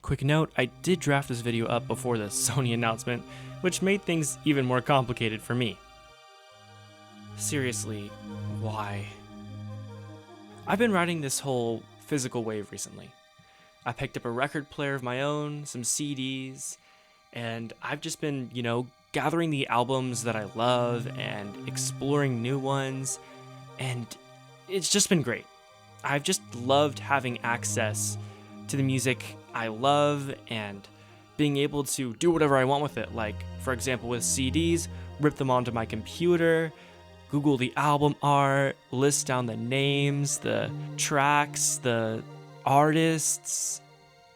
Quick note, I did draft this video up before the Sony announcement, which made things even more complicated for me. Seriously, why? I've been riding this whole physical wave recently. I picked up a record player of my own, some CDs, and I've just been, gathering the albums that I love and exploring new ones, and it's just been great. I've just loved having access to the music I love and being able to do whatever I want with it. Like, for example, with CDs, rip them onto my computer, Google the album art, list down the names, the tracks, the artists,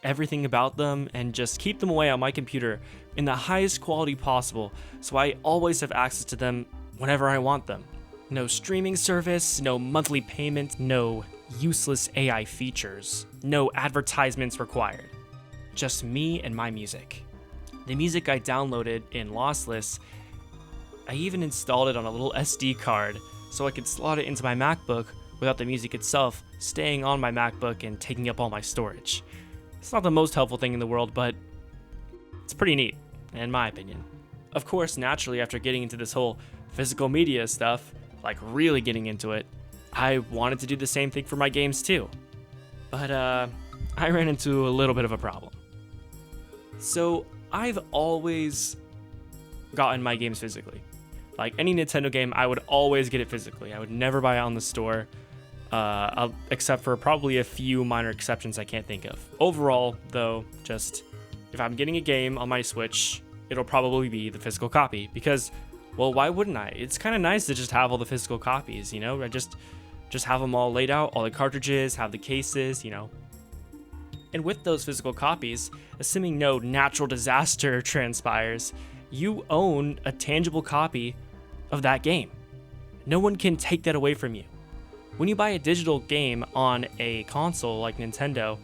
everything about them, and just keep them away on my computer in the highest quality possible so I always have access to them whenever I want them. No streaming service, no monthly payment, no useless AI features, no advertisements required. Just me and my music. The music I downloaded in lossless, I even installed it on a little SD card so I could slot it into my MacBook without the music itself staying on my MacBook and taking up all my storage. It's not the most helpful thing in the world, but it's pretty neat, in my opinion. Of course, naturally, after getting into this whole physical media stuff, like really getting into it, I wanted to do the same thing for my games too. But I ran into a little bit of a problem. So I've always gotten my games physically. Like any Nintendo game, I would always get it physically. I would never buy it on the store, except for probably a few minor exceptions I can't think of. Overall, though, just if I'm getting a game on my Switch, it'll probably be the physical copy because, well, why wouldn't I? It's kind of nice to just have all the physical copies, I just have them all laid out, all the cartridges, have the cases, And with those physical copies, assuming no natural disaster transpires, you own a tangible copy of that game. No one can take that away from you. When you buy a digital game on a console like Nintendo,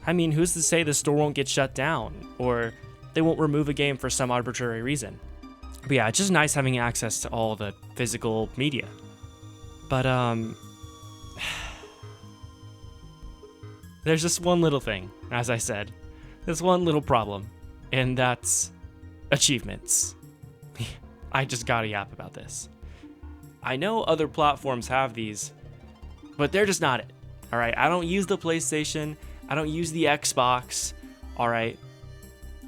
who's to say the store won't get shut down or they won't remove a game for some arbitrary reason? But yeah, it's just nice having access to all the physical media. But there's just one little thing, as I said. There's one little problem, and that's achievements. I just gotta yap about this. I know other platforms have these, but they're just not it. Alright, I don't use the PlayStation, I don't use the Xbox, alright.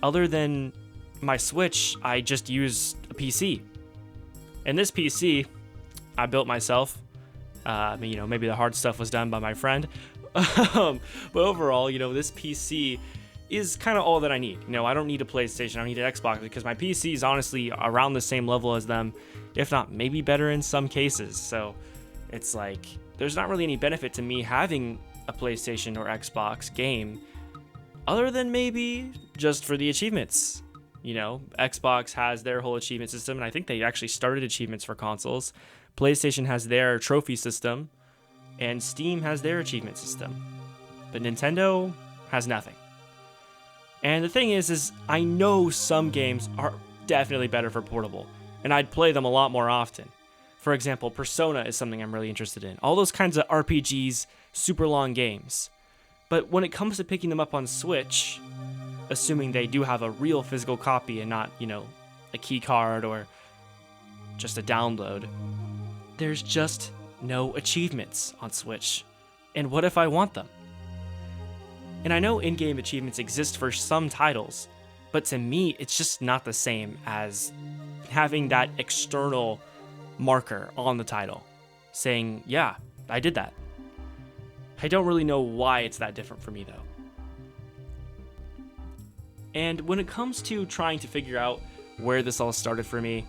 Other than my Switch, I just use a PC. And this PC, I built myself. Maybe the hard stuff was done by my friend. But overall, this PC is kind of all that I need. I don't need a PlayStation, I don't need an Xbox because my PC is honestly around the same level as them, if not maybe better in some cases. So it's like, there's not really any benefit to me having a PlayStation or Xbox game other than maybe just for the achievements. Xbox has their whole achievement system, and I think they actually started achievements for consoles. PlayStation has their trophy system, and Steam has their achievement system. But Nintendo has nothing. And the thing is I know some games are definitely better for portable, and I'd play them a lot more often. For example, Persona is something I'm really interested in. All those kinds of RPGs, super long games. But when it comes to picking them up on Switch, assuming they do have a real physical copy and not, a key card or just a download, there's just no achievements on Switch. And what if I want them? And I know in-game achievements exist for some titles, but to me, it's just not the same as having that external marker on the title saying, yeah, I did that. I don't really know why it's that different for me though. And when it comes to trying to figure out where this all started for me,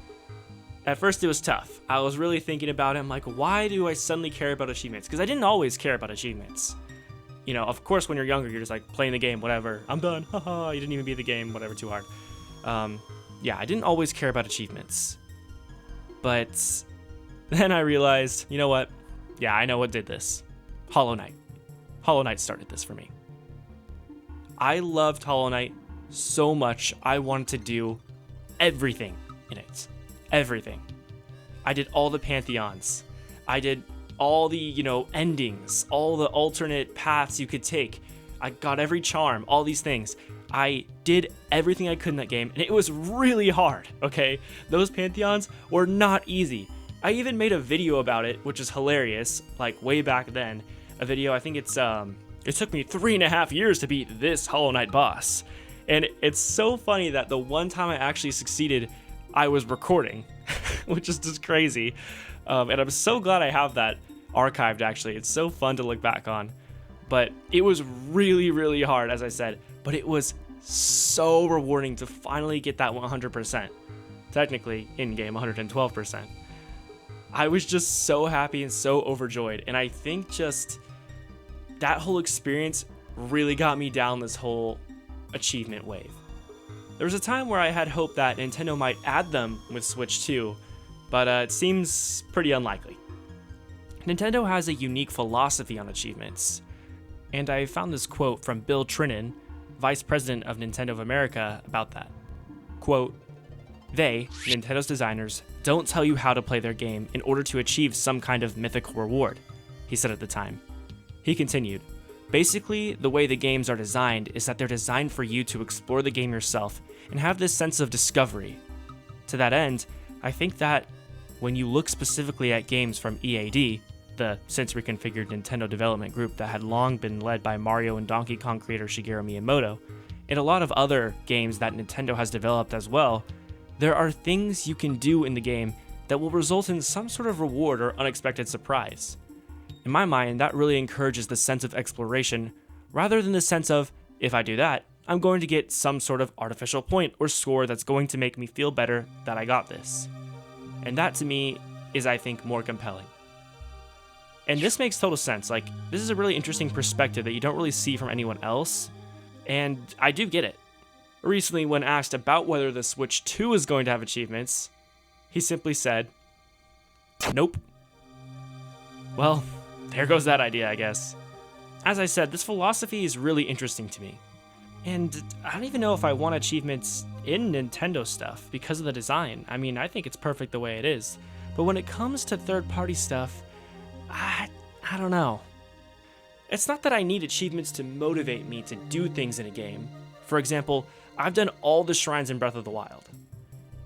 at first it was tough. I was really thinking about it. I'm like, why do I suddenly care about achievements? Because I didn't always care about achievements. Of course, when you're younger, you're just like playing the game, whatever. I'm done. Haha, you didn't even beat the game, whatever, too hard. I didn't always care about achievements. But then I realized, you know what? Yeah, I know what did this. Hollow Knight. Hollow Knight started this for me. I loved Hollow Knight so much, I wanted to do everything in it. Everything. I did all the pantheons. I did all the, endings, all the alternate paths you could take. I got every charm, all these things. I did everything I could in that game, and it was really hard, okay? Those Pantheons were not easy. I even made a video about it, which is hilarious, like way back then. A video, I think it took me 3.5 years to beat this Hollow Knight boss. And it's so funny that the one time I actually succeeded, I was recording, which is just crazy. And I'm so glad I have that archived, actually. It's so fun to look back on. But it was really, really hard, as I said. But it was so rewarding to finally get that 100%. Technically, in-game, 112%. I was just so happy and so overjoyed. And I think just that whole experience really got me down this whole achievement wave. There was a time where I had hope that Nintendo might add them with Switch 2, but it seems pretty unlikely. Nintendo has a unique philosophy on achievements, and I found this quote from Bill Trinan, Vice President of Nintendo of America, about that. Quote, "They, Nintendo's designers, don't tell you how to play their game in order to achieve some kind of mythical reward," he said at the time. He continued, "Basically, the way the games are designed is that they're designed for you to explore the game yourself and have this sense of discovery. To that end, I think that when you look specifically at games from EAD, the since reconfigured Nintendo development group that had long been led by Mario and Donkey Kong creator Shigeru Miyamoto, and a lot of other games that Nintendo has developed as well, there are things you can do in the game that will result in some sort of reward or unexpected surprise. In my mind, that really encourages the sense of exploration, rather than the sense of, if I do that, I'm going to get some sort of artificial point or score that's going to make me feel better that I got this. And that to me is, I think, more compelling. And this makes total sense. Like, this is a really interesting perspective that you don't really see from anyone else, and I do get it. Recently, when asked about whether the Switch 2 is going to have achievements, he simply said, "Nope." Well, there goes that idea, I guess. As I said, this philosophy is really interesting to me. And I don't even know if I want achievements in Nintendo stuff because of the design. I mean, I think it's perfect the way it is. But when it comes to third-party stuff, I don't know. It's not that I need achievements to motivate me to do things in a game. For example, I've done all the shrines in Breath of the Wild.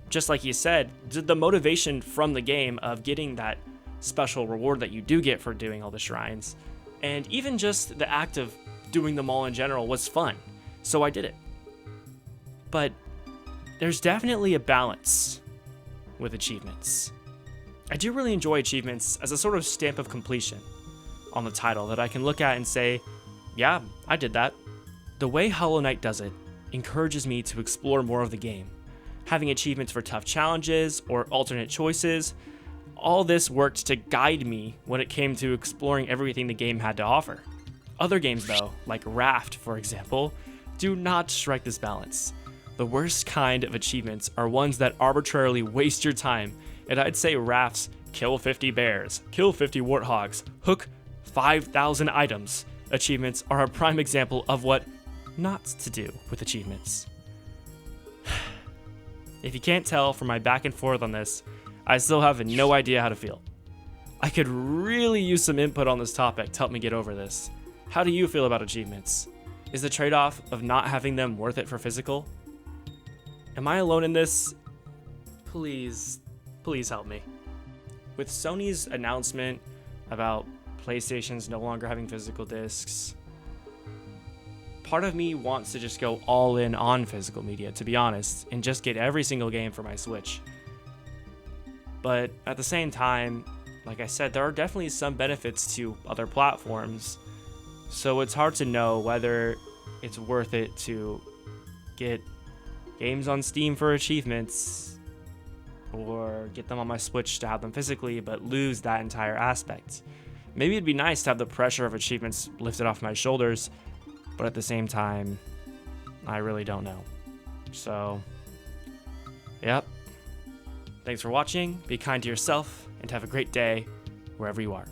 Just like you said, the motivation from the game of getting that special reward that you do get for doing all the shrines, and even just the act of doing them all in general was fun, so I did it. But there's definitely a balance with achievements. I do really enjoy achievements as a sort of stamp of completion on the title that I can look at and say, yeah, I did that. The way Hollow Knight does it encourages me to explore more of the game. Having achievements for tough challenges or alternate choices, all this worked to guide me when it came to exploring everything the game had to offer. Other games though, like Raft for example, do not strike this balance. The worst kind of achievements are ones that arbitrarily waste your time, and I'd say Raft's kill 50 bears, kill 50 warthogs, hook 5,000 items achievements are a prime example of what not to do with achievements. If you can't tell from my back and forth on this, I still have no idea how to feel. I could really use some input on this topic to help me get over this. How do you feel about achievements? Is the trade-off of not having them worth it for physical? Am I alone in this? Please help me. With Sony's announcement about PlayStation's no longer having physical discs, part of me wants to just go all in on physical media, to be honest, and just get every single game for my Switch. But at the same time, like I said, there are definitely some benefits to other platforms, so it's hard to know whether it's worth it to get games on Steam for achievements or get them on my Switch to have them physically but lose that entire aspect. Maybe it'd be nice to have the pressure of achievements lifted off my shoulders, but at the same time, I really don't know. So, yep. Thanks for watching, be kind to yourself, and have a great day wherever you are.